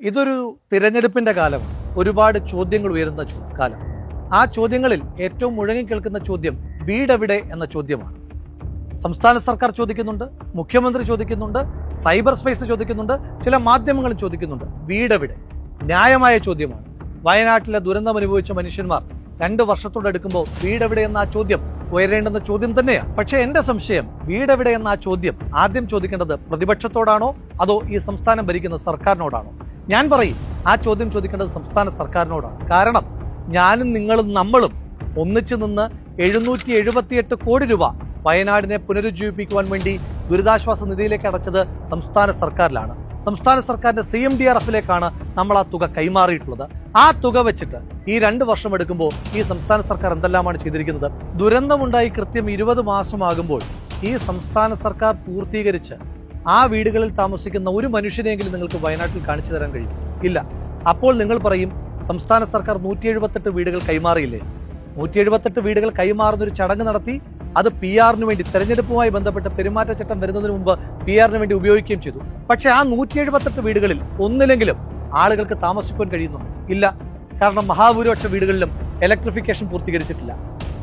ഇതൊരു തിരഞ്ഞെടുപ്പിന്റെ കാലമാണ്. ഒരുപാട് ചോദ്യങ്ങൾ ഉയരുന്ന കാലം. ആ ചോദ്യങ്ങളിൽ ഏറ്റവും മുഴങ്ങി കേൾക്കുന്ന ചോദ്യം വീടെവിടെ എന്ന ചോദ്യമാണ്. സംസ്ഥാന സർക്കാർ ചോദിക്കുന്നുണ്ട്, മുഖ്യമന്ത്രി ചോദിക്കുന്നുണ്ട്, സൈബർ സ്പേസ് ചോദിക്കുന്നുണ്ട്, ചില മാധ്യമങ്ങളും ചോദിക്കുന്നുണ്ട്. വീടെവിടെ? ന്യായമായ ചോദ്യമാണ്. വയനാട്ടിലെ ദുരന്തം അനുഭവിച്ച മനുഷ്യന്മാർ 2 വർഷത്തോടെടുക്കുമ്പോൾ വീടെവിടെ എന്ന ആ ചോദ്യം ഉയരേണ്ടുന്ന ചോദ്യം തന്നെയാണ്. പക്ഷേ എന്റെ സംശയം, വീടെവിടെ എന്ന ആ ചോദ്യം ആദ്യം ചോദിക്കേണ്ടത് പ്രതിപക്ഷത്തോടാണോ അതോ ഈ സംസ്ഥാനം ഭരിക്കുന്ന സർക്കാരിനോടാണോ? ഞാൻ പറയും, ആ ചോദ്യം ചോദിക്കേണ്ടത് സംസ്ഥാന സർക്കാരിനോടാണ്. കാരണം ഞാനും നിങ്ങളും നമ്മളും ഒന്നിച്ചു നിന്ന് 778 കോടി രൂപ വയനാടിനെ പുനരുജ്ജീവിപ്പിക്കുവാൻ വേണ്ടി ദുരിതാശ്വാസ നിധിയിലേക്ക് അടച്ചത് സംസ്ഥാന സർക്കാരിലാണ്. സംസ്ഥാന സർക്കാരിന്റെ CMDRFിലേക്കാണ് നമ്മൾ ആ തുക കൈമാറിയിട്ടുള്ളത്. ആ തുക വെച്ചിട്ട് ഈ 2 വർഷം എടുക്കുമ്പോൾ ഈ സംസ്ഥാന സർക്കാർ എന്തെല്ലാമാണ് ചെയ്തിരിക്കുന്നത്? ദുരന്തമുണ്ടായി കൃത്യം 20 മാസമാകുമ്പോൾ ഈ സംസ്ഥാന സർക്കാർ പൂർത്തീകരിച്ച് ആ വീടുകളിൽ താമസിക്കുന്ന ഒരു മനുഷ്യനെങ്കിലും നിങ്ങൾക്ക് വയനാട്ടിൽ കാണിച്ചു തരാൻ കഴിയും? ഇല്ല. അപ്പോൾ നിങ്ങൾ പറയും, സംസ്ഥാന സർക്കാർ 178 വീടുകൾ കൈമാറിയില്ലേ? 178 വീടുകൾ കൈമാറുന്നൊരു ചടങ്ങ് നടത്തി. അത് PR-ന് വേണ്ടി, തെരഞ്ഞെടുപ്പുമായി ബന്ധപ്പെട്ട് പെരുമാറ്റച്ചട്ടം വരുന്നതിന് മുമ്പ് PR-ന് വേണ്ടി ഉപയോഗിക്കുകയും ചെയ്തു. പക്ഷേ ആ 178 വീടുകളിൽ ഒന്നിലെങ്കിലും ആളുകൾക്ക് താമസിക്കാൻ കഴിയുന്നുണ്ട്? ഇല്ല. കാരണം മഹാഭൂരിപക്ഷ വീടുകളിലും ഇലക്ട്രിഫിക്കേഷൻ പൂർത്തീകരിച്ചിട്ടില്ല.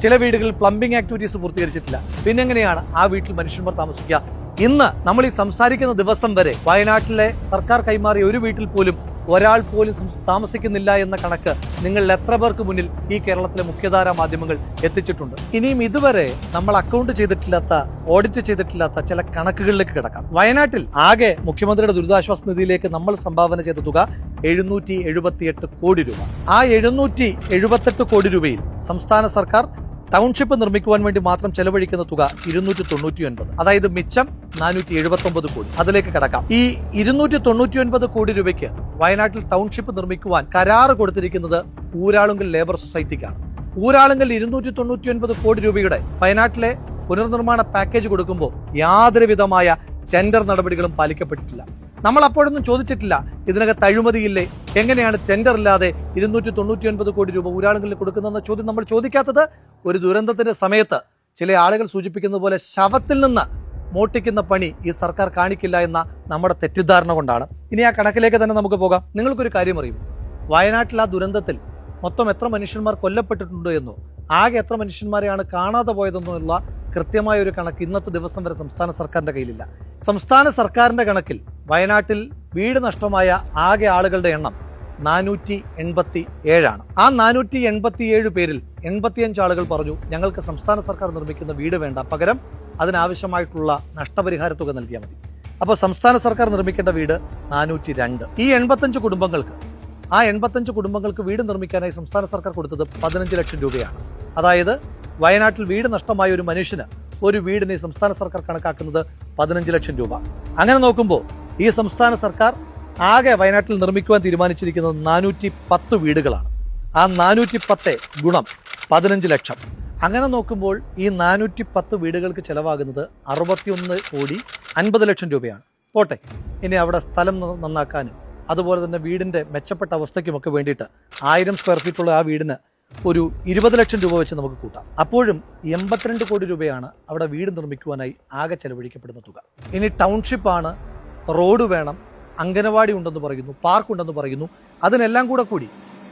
ചില വീടുകളിൽ പ്ലംബിംഗ് ആക്ടിവിറ്റീസ് പൂർത്തീകരിച്ചിട്ടില്ല. പിന്നെ എങ്ങനെയാണ് ആ വീട്ടിൽ മനുഷ്യന്മാർ താമസിക്കുക? ഇന്ന് നമ്മൾ ഈ സംസാരിക്കുന്ന ദിവസം വരെ വയനാട്ടിലെ സർക്കാർ കൈമാറിയ ഒരു വീട്ടിൽ പോലും ഒരാൾ പോലും താമസിക്കുന്നില്ല എന്ന കണക്ക് നിങ്ങൾ എത്ര പേർക്ക് മുന്നിൽ ഈ കേരളത്തിലെ മുഖ്യധാരാ മാധ്യമങ്ങൾ എത്തിച്ചിട്ടുണ്ട്? ഇനിയും ഇതുവരെ നമ്മൾ അക്കൗണ്ട് ചെയ്തിട്ടില്ലാത്ത, ഓഡിറ്റ് ചെയ്തിട്ടില്ലാത്ത ചില കണക്കുകളിലേക്ക് കിടക്കാം. വയനാട്ടിൽ ആകെ മുഖ്യമന്ത്രിയുടെ ദുരിതാശ്വാസ നിധിയിലേക്ക് നമ്മൾ സംഭാവന ചെയ്ത തുക 778 കോടി രൂപ. ആ 778 കോടി രൂപയിൽ സംസ്ഥാന സർക്കാർ ടൗൺഷിപ്പ് നിർമ്മിക്കുവാൻ വേണ്ടി മാത്രം ചെലവഴിക്കുന്ന തുക 299. അതായത് മിച്ചം 479 കോടി. അതിലേക്ക് കടക്കാം. ഈ 299 കോടി രൂപയ്ക്ക് വയനാട്ടിൽ ടൗൺഷിപ്പ് നിർമ്മിക്കുവാൻ കരാറ് കൊടുത്തിരിക്കുന്നത് ഊരാളുങ്കൽ ലേബർ സൊസൈറ്റിക്കാണ്. ഊരാളുങ്കൽ 299 കോടി രൂപയുടെ വയനാട്ടിലെ പുനർനിർമ്മാണ പാക്കേജ് കൊടുക്കുമ്പോൾ യാതൊരു വിധമായ ടെൻഡർ നടപടികളും പാലിക്കപ്പെട്ടിട്ടില്ല. നമ്മൾ അപ്പോഴൊന്നും ചോദിച്ചിട്ടില്ല, ഇതിനകത്ത് അഴിമതിയില്ലേ, എങ്ങനെയാണ് ടെൻഡർ ഇല്ലാതെ 299 കോടി രൂപ ഊരാളുങ്കലിൽ കൊടുക്കുന്നതെന്ന ചോദ്യം നമ്മൾ ചോദിക്കാത്തത് ഒരു ദുരന്തത്തിന്റെ സമയത്ത് ചില ആളുകൾ സൂചിപ്പിക്കുന്നത് പോലെ ശവത്തിൽ നിന്ന് മോട്ടിക്കുന്ന പണി ഈ സർക്കാർ കാണിക്കില്ല എന്ന നമ്മുടെ തെറ്റിദ്ധാരണ കൊണ്ടാണ്. ഇനി ആ കണക്കിലേക്ക് തന്നെ നമുക്ക് പോകാം. നിങ്ങൾക്കൊരു കാര്യം അറിയും, വയനാട്ടിൽ ആ ദുരന്തത്തിൽ മൊത്തം എത്ര മനുഷ്യന്മാർ കൊല്ലപ്പെട്ടിട്ടുണ്ട് എന്നോ ആകെ എത്ര മനുഷ്യന്മാരെയാണ് കാണാതെ പോയതെന്നുള്ള കൃത്യമായ ഒരു കണക്ക് ഇന്നത്തെ ദിവസം വരെ സംസ്ഥാന സർക്കാരിന്റെ കയ്യിലില്ല. സംസ്ഥാന സർക്കാരിന്റെ കണക്കിൽ വയനാട്ടിൽ വീട് നഷ്ടമായ ആകെ ആളുകളുടെ എണ്ണം 487 ആ 487 പേരിൽ 85 ആളുകൾ പറഞ്ഞു, ഞങ്ങൾക്ക് സംസ്ഥാന സർക്കാർ നിർമ്മിക്കുന്ന വീട് വേണ്ട, പകരം അതിനാവശ്യമായിട്ടുള്ള നഷ്ടപരിഹാര തുക നൽകിയാൽ മതി. അപ്പോൾ സംസ്ഥാന സർക്കാർ നിർമ്മിക്കേണ്ട വീട് 402. ഈ 85 കുടുംബങ്ങൾക്ക്, ആ 85 കുടുംബങ്ങൾക്ക് വീട് നിർമ്മിക്കാനായി സംസ്ഥാന സർക്കാർ കൊടുത്തത് 15 ലക്ഷം രൂപയാണ്. അതായത് വയനാട്ടിൽ വീട് നഷ്ടമായ ഒരു മനുഷ്യന് ഒരു വീടിനെ സംസ്ഥാന സർക്കാർ കണക്കാക്കുന്നത് 15 ലക്ഷം രൂപ. അങ്ങനെ നോക്കുമ്പോൾ ഈ സംസ്ഥാന സർക്കാർ ആകെ വയനാട്ടിൽ നിർമ്മിക്കുവാൻ തീരുമാനിച്ചിരിക്കുന്നത് 410 വീടുകളാണ്. ആ 410 ഗുണം 15 ലക്ഷം. അങ്ങനെ നോക്കുമ്പോൾ ഈ 410 വീടുകൾക്ക് ചെലവാകുന്നത് 61 കോടി 50 ലക്ഷം രൂപയാണ്. പോട്ടെ, ഇനി അവിടെ സ്ഥലം നന്നാക്കാനും അതുപോലെ തന്നെ വീടിൻ്റെ മെച്ചപ്പെട്ട അവസ്ഥയ്ക്കുമൊക്കെ വേണ്ടിയിട്ട് 1000 സ്ക്വയർ ഫീറ്റുള്ള ആ വീടിന് ഒരു 20 ലക്ഷം രൂപ വെച്ച് നമുക്ക് കൂട്ടാം. അപ്പോഴും 82 കോടി രൂപയാണ് അവിടെ വീട് നിർമ്മിക്കുവാനായി ആകെ ചെലവഴിക്കപ്പെടുന്ന തുക. ഇനി ടൗൺഷിപ്പാണ്, റോഡ് വേണം, അംഗനവാടി ഉണ്ടെന്ന് പറയുന്നു, പാർക്ക് ഉണ്ടെന്ന് പറയുന്നു. അതിനെല്ലാം കൂടി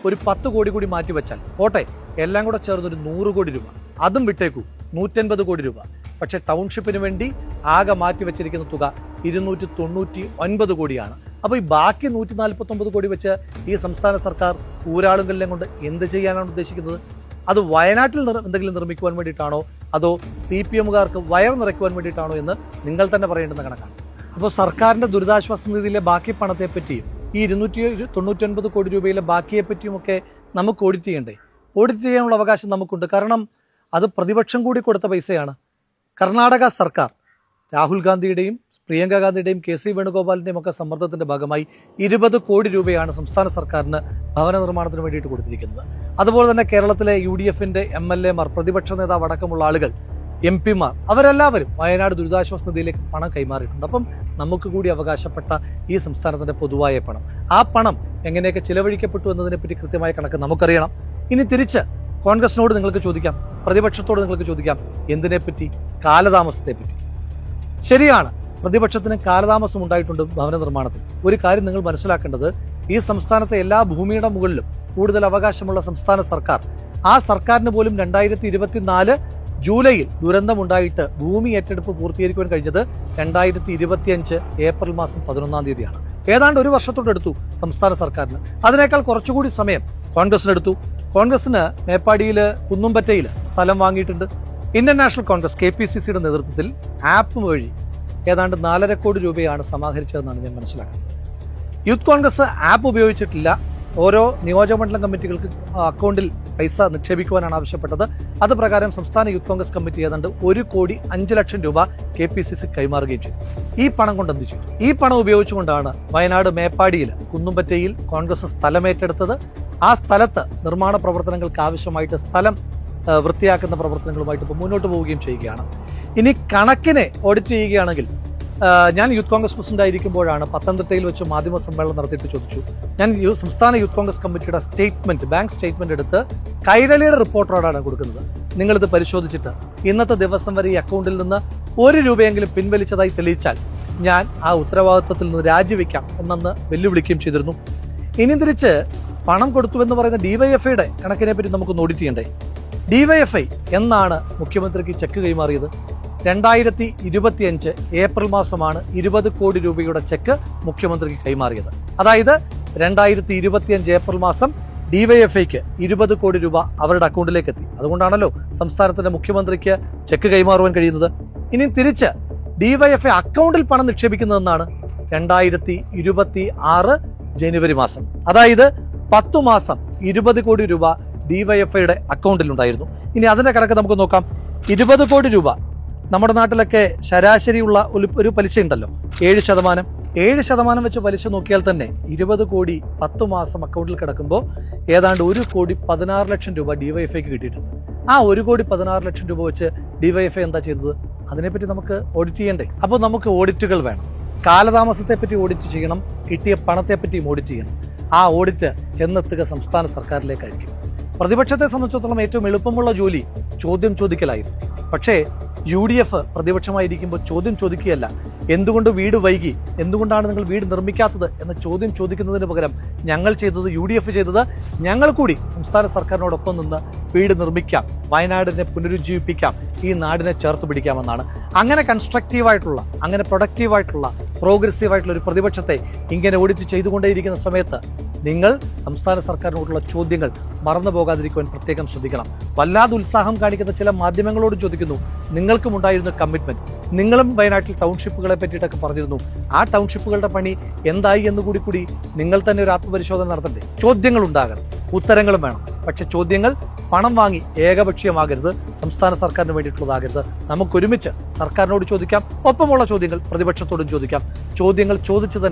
ഒരു 10 കോടി കൂടി മാറ്റിവെച്ചാൽ പോട്ടെ, എല്ലാം കൂടെ ചേർന്നൊരു 100 കോടി രൂപ. അതും വിട്ടേക്കൂ, 150 കോടി രൂപ. പക്ഷേ ടൗൺഷിപ്പിന് വേണ്ടി ആകെ മാറ്റിവെച്ചിരിക്കുന്ന തുക 299 കോടിയാണ്. അപ്പോൾ ഈ ബാക്കി 149 കോടി വെച്ച് ഈ സംസ്ഥാന സർക്കാർ ഊരാളുകളിലും കൊണ്ട് എന്ത് ചെയ്യാനാണ് ഉദ്ദേശിക്കുന്നത്? അത് വയനാട്ടിൽ എന്തെങ്കിലും നിർമ്മിക്കുവാൻ വേണ്ടിയിട്ടാണോ അതോ CPM-കാർക്ക് വയർ നിറയ്ക്കുവാൻ വേണ്ടിയിട്ടാണോ എന്ന് നിങ്ങൾ തന്നെ പറയേണ്ടുന്ന കണക്കാണ്. അപ്പോൾ സർക്കാരിൻ്റെ ദുരിതാശ്വാസ നിധിയിലെ ബാക്കി പണത്തെപ്പറ്റിയും ഈ 299 കോടി രൂപയിലെ ബാക്കിയെപ്പറ്റിയുമൊക്കെ നമുക്ക് ഓഡിറ്റ് ചെയ്യണ്ടേ? ഓഡിറ്റ് ചെയ്യാനുള്ള അവകാശം നമുക്കുണ്ട്. കാരണം അത് പ്രതിപക്ഷം കൂടി കൊടുത്ത പൈസയാണ്. കർണാടക സർക്കാർ രാഹുൽ ഗാന്ധിയുടെയും പ്രിയങ്ക ഗാന്ധിയുടെയും KC വേണുഗോപാലിൻ്റെയും ഒക്കെ സമ്മർദ്ദത്തിൻ്റെ ഭാഗമായി 20 കോടി രൂപയാണ് സംസ്ഥാന സർക്കാരിന് ഭവന നിർമ്മാണത്തിന് വേണ്ടിയിട്ട് കൊടുത്തിരിക്കുന്നത്. അതുപോലെ തന്നെ കേരളത്തിലെ UDF-ന്റെ MLA-മാർ, പ്രതിപക്ഷ നേതാവ് അടക്കമുള്ള ആളുകൾ, MP-മാർ, അവരെല്ലാവരും വയനാട് ദുരിതാശ്വാസ നിധിയിലേക്ക് പണം കൈമാറിയിട്ടുണ്ട്. അപ്പം നമുക്ക് കൂടി അവകാശപ്പെട്ട ഈ സംസ്ഥാനത്തിൻ്റെ പൊതുവായ പണം, ആ പണം എങ്ങനെയൊക്കെ ചിലവഴിക്കപ്പെട്ടു എന്നതിനെപ്പറ്റി കൃത്യമായ കണക്ക് നമുക്കറിയണം. ഇനി തിരിച്ച് കോൺഗ്രസിനോട് നിങ്ങൾക്ക് ചോദിക്കാം, പ്രതിപക്ഷത്തോട് നിങ്ങൾക്ക് ചോദിക്കാം, എന്തിനെപ്പറ്റി? കാലതാമസത്തെപ്പറ്റി. ശരിയാണ്, പ്രതിപക്ഷത്തിന് കാലതാമസം ഉണ്ടായിട്ടുണ്ട് ഭവന നിർമ്മാണത്തിൽ. ഒരു കാര്യം നിങ്ങൾ മനസ്സിലാക്കേണ്ടത്, ഈ സംസ്ഥാനത്തെ എല്ലാ ഭൂമിയുടെ മുകളിലും കൂടുതൽ അവകാശമുള്ള സംസ്ഥാന സർക്കാർ, ആ സർക്കാരിന് പോലും 2024 ജൂലൈയിൽ ദുരന്തമുണ്ടായിട്ട് ഭൂമി ഏറ്റെടുപ്പ് പൂർത്തീകരിക്കുവാൻ കഴിഞ്ഞത് 2025 ഏപ്രിൽ മാസം 11-ാം തീയതിയാണ്. ഏതാണ്ട് ഒരു വർഷത്തോടെടുത്തു സംസ്ഥാന സർക്കാരിന്. അതിനേക്കാൾ കുറച്ചുകൂടി സമയം കോൺഗ്രസിനെടുത്തു. കോൺഗ്രസിന് മേപ്പാടിയിൽ കുന്നുംപറ്റയിൽ സ്ഥലം വാങ്ങിയിട്ടുണ്ട്. ഇന്ത്യൻ നാഷണൽ കോൺഗ്രസ് KPCCയുടെ നേതൃത്വത്തിൽ ആപ്പ് വഴി ഏതാണ്ട് 4.5 കോടി രൂപയാണ് സമാഹരിച്ചതെന്നാണ് ഞാൻ മനസ്സിലാക്കുന്നത്. യൂത്ത് കോൺഗ്രസ് ആപ്പ് ഉപയോഗിച്ചിട്ടില്ല. ഓരോ നിയോജകമണ്ഡലം കമ്മിറ്റികൾക്ക് അക്കൗണ്ടിൽ പൈസ നിക്ഷേപിക്കുവാനാണ് ആവശ്യപ്പെട്ടത്. അത് പ്രകാരം സംസ്ഥാന യൂത്ത് കോൺഗ്രസ് കമ്മിറ്റി ഏതാണ്ട് 1,05,00,000 രൂപ KPCC കൈമാറുകയും ചെയ്തു. ഈ പണം കൊണ്ട് എന്ത് ചെയ്തു? ഈ പണം ഉപയോഗിച്ചുകൊണ്ടാണ് വയനാട് മേപ്പാടിയിൽ കുന്നുംപറ്റയിൽ കോൺഗ്രസ് സ്ഥലമേറ്റെടുത്തത്. ആ സ്ഥലത്ത് നിർമ്മാണ പ്രവർത്തനങ്ങൾക്ക് ആവശ്യമായിട്ട് സ്ഥലം വൃത്തിയാക്കുന്ന പ്രവർത്തനങ്ങളുമായിട്ട് ഇപ്പോൾ മുന്നോട്ട് പോവുകയും ചെയ്യുകയാണ്. ഇനി കണക്കിനെ ഓഡിറ്റ് ചെയ്യുകയാണെങ്കിൽ, ഞാൻ യൂത്ത് കോൺഗ്രസ് പ്രസിഡന്റ് ആയിരിക്കുമ്പോഴാണ് പത്തനംതിട്ടയിൽ വെച്ച് മാധ്യമ സമ്മേളനം നടത്തിയിട്ട് ചോദിച്ചു. ഞാൻ സംസ്ഥാന യൂത്ത് കോൺഗ്രസ് കമ്മിറ്റിയുടെ സ്റ്റേറ്റ്മെന്റ്, ബാങ്ക് സ്റ്റേറ്റ്മെന്റ് എടുത്ത് കൈരളിയുടെ റിപ്പോർട്ടറോടാണ് കൊടുക്കുന്നത്. നിങ്ങളിത് പരിശോധിച്ചിട്ട് ഇന്നത്തെ ദിവസം വരെ ഈ അക്കൗണ്ടിൽ നിന്ന് 1 രൂപയെങ്കിലും പിൻവലിച്ചതായി തെളിയിച്ചാൽ ഞാൻ ആ ഉത്തരവാദിത്വത്തിൽ നിന്ന് രാജിവെക്കാം എന്നെന്ന് വെല്ലുവിളിക്കുകയും ചെയ്തിരുന്നു. ഇനി തിരിച്ച് പണം കൊടുത്തു എന്ന് പറയുന്ന DYFIയുടെ കണക്കിനെ പറ്റി നമുക്കൊന്ന് ഓഡിറ്റ് ചെയ്യണ്ടേ? DYFI എന്നാണ് മുഖ്യമന്ത്രിക്ക് ചെക്ക് കൈമാറിയത്? 2025 ഏപ്രിൽ മാസമാണ് 20 കോടി രൂപയുടെ ചെക്ക് മുഖ്യമന്ത്രിക്ക് കൈമാറിയത്. അതായത് 2025 ഏപ്രിൽ മാസം DYFIക്ക് 20 കോടി രൂപ അവരുടെ അക്കൗണ്ടിലേക്ക് എത്തി. അതുകൊണ്ടാണല്ലോ സംസ്ഥാനത്തിന്റെ മുഖ്യമന്ത്രിക്ക് ചെക്ക് കൈമാറുവാൻ കഴിയുന്നത്. ഇനി തിരിച്ച് DYFI അക്കൗണ്ടിൽ പണം നിക്ഷേപിക്കുന്നതെന്നാണ് 2026 ജനുവരി മാസം. അതായത് 10 മാസം 20 കോടി രൂപ DYFIയുടെ അക്കൗണ്ടിലുണ്ടായിരുന്നു. ഇനി അതിന്റെ കണക്ക് നമുക്ക് നോക്കാം. 20 കോടി രൂപ നമ്മുടെ നാട്ടിലൊക്കെ ശരാശരിയുള്ള ഒരു പലിശ ഉണ്ടല്ലോ, 7%. 7% വെച്ച് പലിശ നോക്കിയാൽ തന്നെ 20 കോടി 10 മാസം അക്കൗണ്ടിൽ കിടക്കുമ്പോൾ ഏതാണ്ട് 1,16,00,000 രൂപ DYFIക്ക് കിട്ടിയിട്ടുണ്ട്. ആ 1,16,00,000 രൂപ വെച്ച് DYFI എന്താ ചെയ്തത്? അതിനെപ്പറ്റി നമുക്ക് ഓഡിറ്റ് ചെയ്യണ്ടേ? അപ്പോൾ നമുക്ക് ഓഡിറ്റുകൾ വേണം. കാലതാമസത്തെപ്പറ്റി ഓഡിറ്റ് ചെയ്യണം, കിട്ടിയ പണത്തെപ്പറ്റിയും ഓഡിറ്റ് ചെയ്യണം. ആ ഓഡിറ്റ് ചെന്നെത്തുക സംസ്ഥാന സർക്കാരിലേക്കായിരിക്കും. പ്രതിപക്ഷത്തെ സംബന്ധിച്ചിടത്തോളം ഏറ്റവും എളുപ്പമുള്ള ജോലി ചോദ്യം ചോദിക്കലായിരുന്നു. പക്ഷേ UDF പ്രതിപക്ഷമായിരിക്കുമ്പോൾ ചോദ്യം ചോദിക്കുകയല്ല, എന്തുകൊണ്ട് വീട് വൈകി, എന്തുകൊണ്ടാണ് നിങ്ങൾ വീട് നിർമ്മിക്കാത്തത് എന്ന ചോദ്യം ചോദിക്കുന്നതിന് പകരം ഞങ്ങൾ ചെയ്തത്, UDF ചെയ്തത്, ഞങ്ങൾ കൂടി സംസ്ഥാന സർക്കാരിനോടൊപ്പം നിന്ന് വീട് നിർമ്മിക്കാം, വയനാടിനെ പുനരുജ്ജീവിപ്പിക്കാം, ഈ നാടിനെ ചേർത്ത് പിടിക്കാമെന്നാണ്. അങ്ങനെ കൺസ്ട്രക്റ്റീവായിട്ടുള്ള, അങ്ങനെ പ്രൊഡക്റ്റീവായിട്ടുള്ള, പ്രോഗ്രസീവായിട്ടുള്ള ഒരു പ്രതിപക്ഷത്തെ ഇങ്ങനെ ഓഡിറ്റ് ചെയ്തുകൊണ്ടേയിരിക്കുന്ന സമയത്ത് നിങ്ങൾ സംസ്ഥാന സർക്കാരിനോടുള്ള ചോദ്യങ്ങൾ മറന്നു പോകാതിരിക്കുവാൻ പ്രത്യേകം ശ്രദ്ധിക്കണം. വല്ലാതെ ഉത്സാഹം കാണിക്കുന്ന ചില മാധ്യമങ്ങളോട് ചോദിക്കുന്നു, നിങ്ങൾക്കും ഉണ്ടായിരുന്ന കമ്മിറ്റ്മെന്റ്, നിങ്ങളും വയനാട്ടിൽ ടൗൺഷിപ്പുകളെ പറ്റിയിട്ടൊക്കെ പറഞ്ഞിരുന്നു, ആ ടൗൺഷിപ്പുകളുടെ പണി എന്തായി എന്ന് കൂടി നിങ്ങൾ തന്നെ ഒരു ആത്മപരിശോധന നടത്തണ്ടേ? ചോദ്യങ്ങൾ ഉണ്ടാകണം, ഉത്തരങ്ങളും വേണം. പക്ഷെ ചോദ്യങ്ങൾ പണം വാങ്ങി ഏകപക്ഷീയമാകരുത്, സംസ്ഥാന സർക്കാരിന് വേണ്ടിയിട്ടുള്ളതാകരുത്. നമുക്കൊരുമിച്ച് സർക്കാരിനോട് ചോദിക്കാം, ഒപ്പമുള്ള ചോദ്യങ്ങൾ പ്രതിപക്ഷത്തോടും ചോദിക്കാം. ചോദ്യങ്ങൾ ചോദിച്ചു തന്നെ